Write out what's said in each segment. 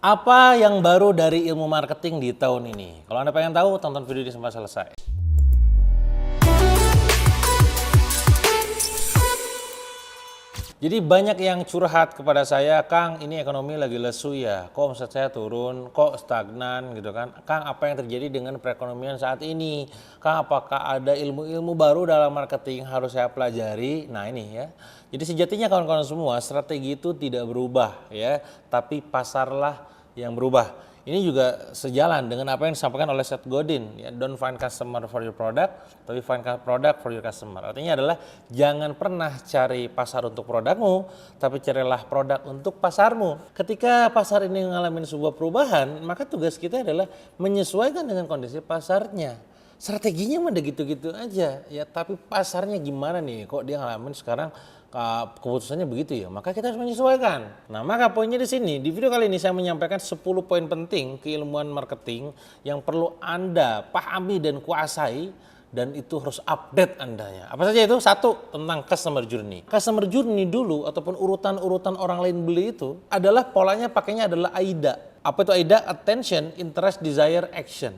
Apa yang baru dari ilmu marketing di tahun ini? Kalau Anda pengen tahu, tonton video ini sampai selesai. Jadi banyak yang curhat kepada saya, Kang, ini ekonomi lagi lesu ya, kok omset saya turun, kok stagnan gitu kan. Kang, apa yang terjadi dengan perekonomian saat ini? Kang, apakah ada ilmu-ilmu baru dalam marketing harus saya pelajari? Nah ini ya. Jadi sejatinya kawan-kawan semua, strategi itu tidak berubah ya, tapi pasarlah yang berubah. Ini juga sejalan dengan apa yang disampaikan oleh Seth Godin, ya, don't find customer for your product, tapi find product for your customer. Artinya adalah jangan pernah cari pasar untuk produkmu, tapi carilah produk untuk pasarmu. Ketika pasar ini mengalami sebuah perubahan, maka tugas kita adalah menyesuaikan dengan kondisi pasarnya. Strateginya mah gitu-gitu aja, ya. Tapi pasarnya gimana nih? Kok dia ngalamin sekarang keputusannya begitu ya? Maka kita harus menyesuaikan. Nah, maka poinnya di sini. Di video kali ini saya menyampaikan 10 poin penting keilmuan marketing yang perlu Anda pahami dan kuasai, dan itu harus update Andanya. Apa saja itu? Satu, tentang customer journey. Customer journey dulu ataupun urutan-urutan orang lain beli itu adalah polanya pakainya adalah AIDA. Apa itu AIDA? Attention, interest, desire, action.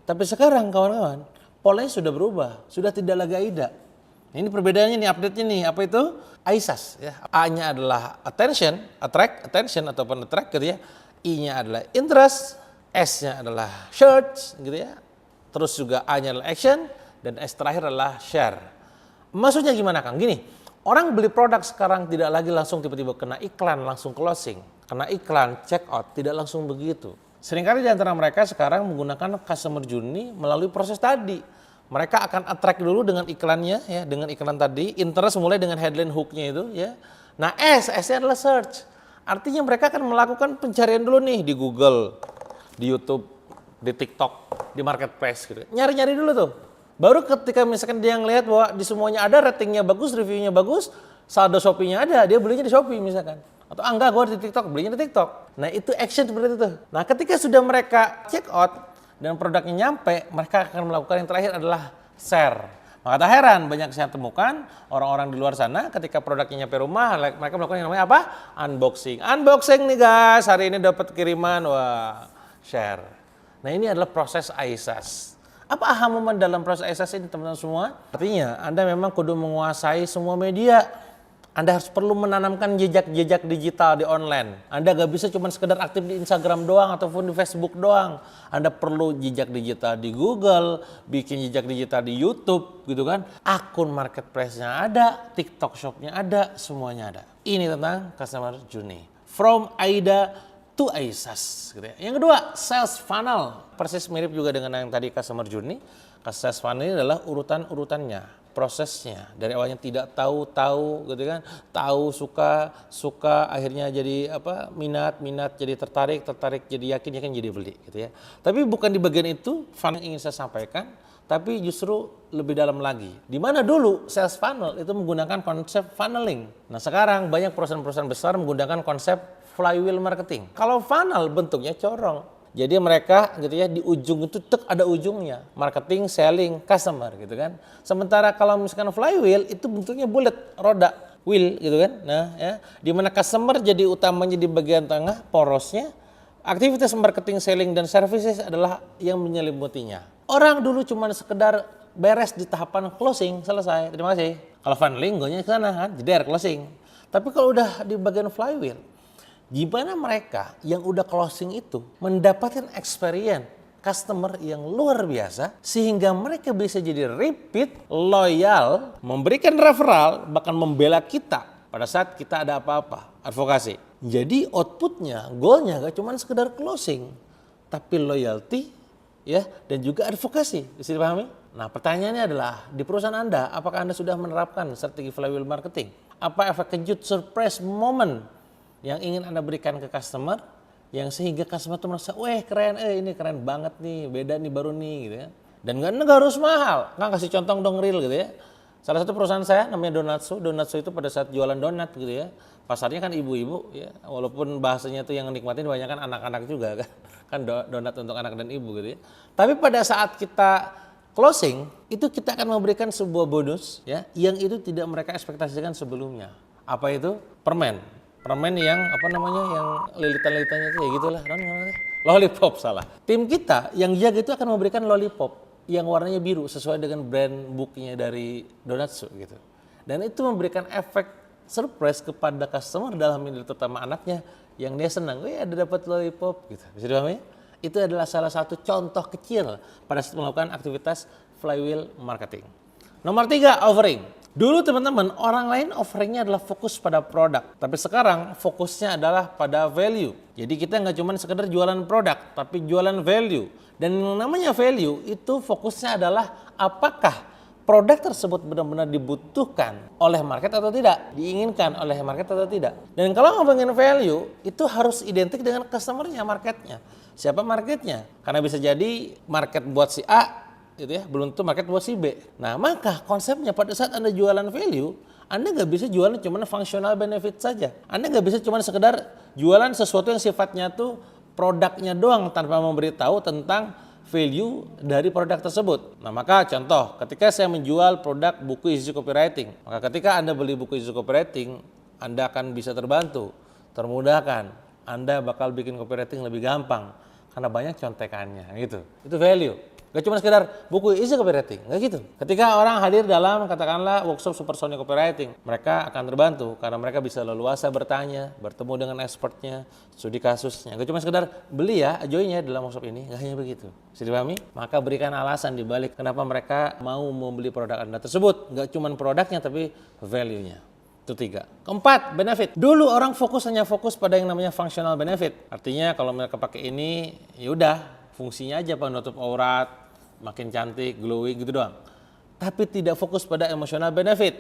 Tapi sekarang kawan-kawan, polanya sudah berubah, sudah tidak lagi AIDA. Ini perbedaannya nih, update-nya nih, apa itu? AISAS ya. A-nya adalah attention, attention ataupun attract gitu ya. I-nya adalah interest, S-nya adalah search gitu ya. Terus juga A-nya adalah action, dan S terakhir adalah share. Maksudnya gimana Kang? Gini, orang beli produk sekarang tidak lagi langsung tiba-tiba kena iklan langsung closing. Kena iklan, check out, tidak langsung begitu. Seringkali di antara mereka sekarang menggunakan customer journey melalui proses tadi. Mereka akan attract dulu dengan iklannya ya, dengan iklan tadi, interest mulai dengan headline hook-nya itu ya. Nah, S-nya adalah search. Artinya mereka akan melakukan pencarian dulu nih di Google, di YouTube, di TikTok, di marketplace gitu. Nyari-nyari dulu tuh. Baru ketika misalkan dia ngelihat bahwa di semuanya ada, ratingnya bagus, reviewnya bagus, saldo Shopee-nya ada, dia belinya di Shopee misalkan. Atau enggak, gue di TikTok, belinya di TikTok. Nah, itu action seperti itu. Nah, ketika sudah mereka check out dan produknya nyampe, mereka akan melakukan yang terakhir adalah share. Maka tak heran banyak saya temukan orang-orang di luar sana ketika produknya nyampe rumah, mereka melakukan yang namanya apa? Unboxing. Unboxing nih guys, hari ini dapat kiriman, wah, share. Nah, ini adalah proses AISAS. Apa aha momen dalam proses AISAS ini teman-teman semua? Artinya Anda memang kudu menguasai semua media. Anda harus perlu menanamkan jejak-jejak digital di online. Anda gak bisa cuma sekedar aktif di Instagram doang ataupun di Facebook doang. Anda perlu jejak digital di Google, bikin jejak digital di YouTube gitu kan. Akun marketplace-nya ada, TikTok shop-nya ada, semuanya ada. Ini tentang customer journey. From AIDA to AISAS. Gitu ya. Yang kedua, sales funnel. Persis mirip juga dengan yang tadi customer journey. Sales funnel ini adalah urutan-urutannya. Prosesnya dari awalnya tidak tahu gitu kan, tahu suka akhirnya jadi apa, minat jadi tertarik jadi yakin jadi beli gitu ya. Tapi bukan di bagian itu funnel yang ingin saya sampaikan, tapi justru lebih dalam lagi. Di mana dulu sales funnel itu menggunakan konsep funneling. Nah, sekarang banyak perusahaan-perusahaan besar menggunakan konsep flywheel marketing. Kalau funnel bentuknya corong. Jadi mereka gitu ya, di ujung itu ada ujungnya, marketing, selling, customer gitu kan. Sementara kalau misalkan flywheel itu bentuknya bulat, roda, wheel gitu kan. Nah ya, di mana customer jadi utamanya di bagian tengah, porosnya. Aktivitas marketing, selling, dan services adalah yang menyelimutinya. Orang dulu cuma sekedar beres di tahapan closing, selesai, terima kasih. Kalau funneling, gonya ke sana kan, jeder, closing. Tapi kalau udah di bagian flywheel, gimana mereka yang udah closing itu mendapatkan experience customer yang luar biasa sehingga mereka bisa jadi repeat, loyal, memberikan referral, bahkan membela kita pada saat kita ada apa-apa, advokasi. Jadi outputnya, goalnya gak cuma sekedar closing, tapi loyalty ya, dan juga advokasi. Bisa dipahami? Nah, pertanyaannya adalah di perusahaan Anda, apakah Anda sudah menerapkan strategi flywheel marketing? Apa efek kejut, surprise moment yang ingin Anda berikan ke customer, yang sehingga customer tuh merasa, weh keren, ini keren banget nih, beda nih, baru nih gitu ya. Dan nggak harus mahal, nggak kasih contoh dong real gitu ya. Salah satu perusahaan saya namanya Donatsu itu pada saat jualan donat gitu ya, pasarnya kan ibu-ibu ya, walaupun bahasanya tuh yang nikmatin banyak kan anak-anak juga kan donat untuk anak dan ibu gitu ya. Tapi pada saat kita closing, itu kita akan memberikan sebuah bonus ya, yang itu tidak mereka ekspektasikan sebelumnya. Apa itu? Permen. Permen yang apa namanya, yang lilitan-lilitannya itu ya gitulah, namanya lollipop, salah. Tim kita yang jaga itu akan memberikan lollipop yang warnanya biru sesuai dengan brand booknya dari Donatsu gitu. Dan itu memberikan efek surprise kepada customer dalam ini, terutama anaknya yang dia senang, ada dapat lollipop gitu. Bisa dipahami? Itu adalah salah satu contoh kecil pada saat melakukan aktivitas flywheel marketing. Nomor 3, offering. Dulu teman-teman, orang lain offeringnya adalah fokus pada produk. Tapi sekarang fokusnya adalah pada value. Jadi kita nggak cuma sekedar jualan produk, tapi jualan value. Dan yang namanya value itu fokusnya adalah apakah produk tersebut benar-benar dibutuhkan oleh market atau tidak, diinginkan oleh market atau tidak. Dan kalau ngomongin value, itu harus identik dengan customer-nya, marketnya. Siapa marketnya? Karena bisa jadi market buat si A, gitu ya, belum tentu market buat si B. Nah, maka konsepnya pada saat Anda jualan value, Anda nggak bisa jualan cuma functional benefit saja. Anda nggak bisa cuma sekedar jualan sesuatu yang sifatnya tuh produknya doang tanpa memberitahu tentang value dari produk tersebut. Nah, maka contoh, ketika saya menjual produk buku easy copywriting, maka ketika Anda beli buku easy copywriting, Anda akan bisa terbantu, termudahkan. Anda bakal bikin copywriting lebih gampang karena banyak contekannya gitu. Itu value. Gak cuma sekedar buku easy copywriting, gak gitu. Ketika orang hadir dalam katakanlah workshop Supersonic Copywriting, mereka akan terbantu karena mereka bisa leluasa bertanya, bertemu dengan expertnya, studi kasusnya. Gak cuma sekedar beli ya, join ya dalam workshop ini, gak hanya begitu. Bisa dipahami? Maka berikan alasan dibalik kenapa mereka mau membeli produk Anda tersebut. Gak cuma produknya tapi value-nya. Itu 3. Keempat, benefit. Dulu orang hanya fokus pada yang namanya functional benefit. Artinya kalau mereka pakai ini, ya udah fungsinya aja penutup aurat, makin cantik, glowing gitu doang. Tapi tidak fokus pada emotional benefit.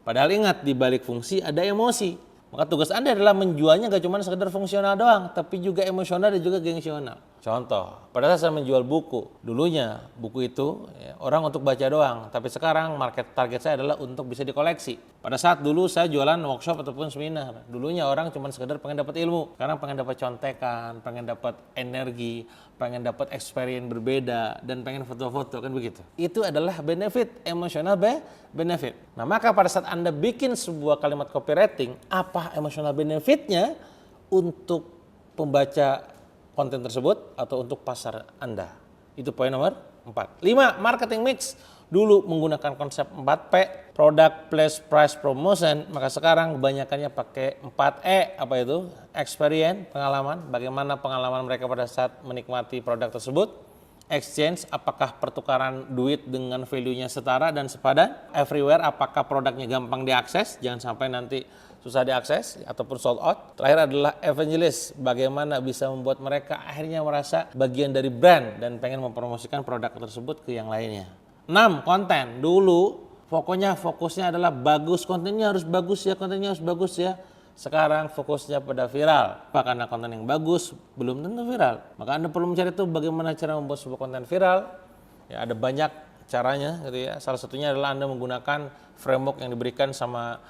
Padahal ingat, di balik fungsi ada emosi. Maka tugas Anda adalah menjualnya gak cuma sekedar fungsional doang, tapi juga emosional dan juga gengsional. Contoh, pada saat saya menjual buku, dulunya buku itu ya, orang untuk baca doang, tapi sekarang market target saya adalah untuk bisa dikoleksi. Pada saat dulu saya jualan workshop ataupun seminar, dulunya orang cuma sekedar pengen dapat ilmu, sekarang pengen dapat contekan, pengen dapat energi, pengen dapat experience berbeda, dan pengen foto-foto, kan begitu. Itu adalah benefit, emotional benefit. Nah, maka pada saat Anda bikin sebuah kalimat copywriting, apa emotional benefitnya untuk pembaca konten tersebut atau untuk pasar Anda. Itu poin nomor 4. 5. Marketing mix. Dulu menggunakan konsep 4P, product, place, price, promotion, maka sekarang kebanyakannya pakai 4E, apa itu? Experience, pengalaman, bagaimana pengalaman mereka pada saat menikmati produk tersebut. Exchange, apakah pertukaran duit dengan value-nya setara dan sepadan. Everywhere, apakah produknya gampang diakses, jangan sampai nanti susah diakses ataupun sold out. Terakhir adalah evangelist, bagaimana bisa membuat mereka akhirnya merasa bagian dari brand dan pengen mempromosikan produk tersebut ke yang lainnya. 6. Konten. Dulu pokoknya fokusnya adalah bagus, kontennya harus bagus ya, kontennya harus bagus ya. Sekarang fokusnya pada viral. Karena konten yang bagus belum tentu viral. Maka Anda perlu mencari tuh bagaimana cara membuat sebuah konten viral. Ya, ada banyak caranya gitu ya. Salah satunya adalah Anda menggunakan framework yang diberikan sama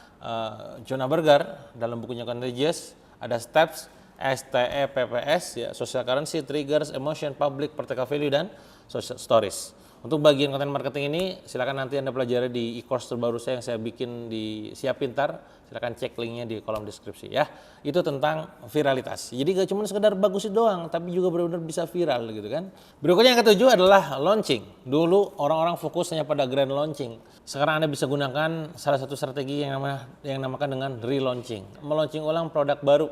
Jonah Berger dalam bukunya Contagious. Ada steps STEPPS ya, social currency, triggers, emotion, public, vertical value, dan social stories. Untuk bagian konten marketing ini silakan nanti Anda pelajari di e-course terbaru saya yang saya bikin di Siap Pintar. Silakan cek linknya di kolom deskripsi ya. Itu tentang viralitas. Jadi gak cuma sekedar bagus doang, tapi juga benar-benar bisa viral gitu kan. Berikutnya yang ketujuh adalah launching. Dulu orang-orang fokus hanya pada grand launching. Sekarang Anda bisa gunakan salah satu strategi yang namakan dengan relaunching. Melaunching ulang produk baru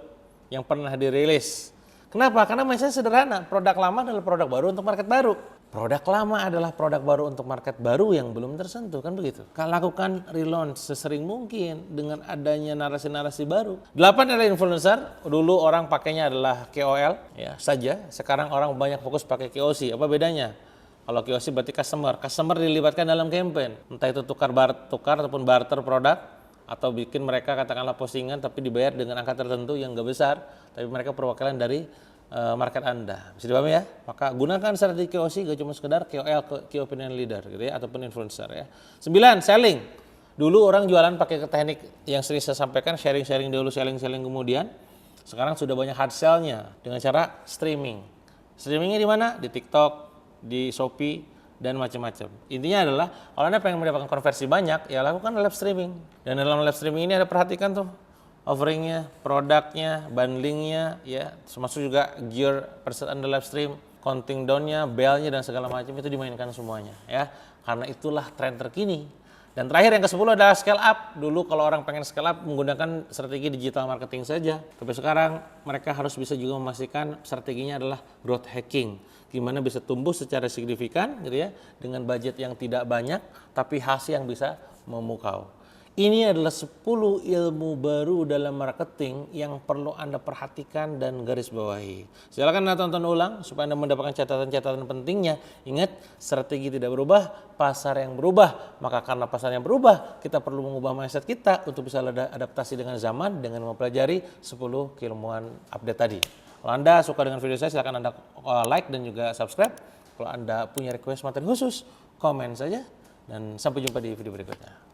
yang pernah dirilis. Kenapa? Karena mindset sederhana. Produk lama adalah produk baru untuk market baru. Produk lama adalah produk baru untuk market baru yang belum tersentuh, kan begitu. Lakukan relaunch sesering mungkin dengan adanya narasi-narasi baru. 8 adalah influencer. Dulu orang pakainya adalah KOL ya saja. Sekarang orang banyak fokus pakai KOC. Apa bedanya? Kalau KOC berarti customer. Customer dilibatkan dalam campaign. Entah itu tukar ataupun barter produk, atau bikin mereka katakanlah postingan tapi dibayar dengan angka tertentu yang gak besar, tapi mereka perwakilan dari market Anda. Bisa dipahami ya? Maka gunakan strategi KOC, gak cuma sekedar KOL, Key Opinion Leader gitu ya, ataupun influencer ya. 9. Selling. Dulu orang jualan pakai teknik yang sering saya sampaikan, sharing dulu, selling kemudian. Sekarang sudah banyak hard sell-nya dengan cara streaming. Streamingnya di mana? Di TikTok, di Shopee, dan macam-macam. Intinya adalah kalau Anda pengen mendapatkan konversi banyak, ya lakukan live streaming. Dan dalam live streaming ini Anda perhatikan tuh, offeringnya, produknya, bundlingnya, ya, termasuk juga gear preset under live stream, counting down-nya, bell-nya dan segala macam itu dimainkan semuanya, ya. Karena itulah tren terkini. Dan terakhir yang ke-10 adalah scale up. Dulu kalau orang pengen scale up menggunakan strategi digital marketing saja. Tapi sekarang mereka harus bisa juga memastikan strateginya adalah growth hacking. Gimana bisa tumbuh secara signifikan gitu ya, dengan budget yang tidak banyak tapi hasil yang bisa memukau. Ini adalah 10 ilmu baru dalam marketing yang perlu Anda perhatikan dan garis bawahi. Silakan Anda tonton ulang supaya Anda mendapatkan catatan-catatan pentingnya. Ingat, strategi tidak berubah, pasar yang berubah. Maka karena pasar yang berubah, kita perlu mengubah mindset kita untuk bisa adaptasi dengan zaman dengan mempelajari 10 keilmuan update tadi. Kalau Anda suka dengan video saya, silakan Anda like dan juga subscribe. Kalau Anda punya request materi khusus, komen saja. Dan sampai jumpa di video berikutnya.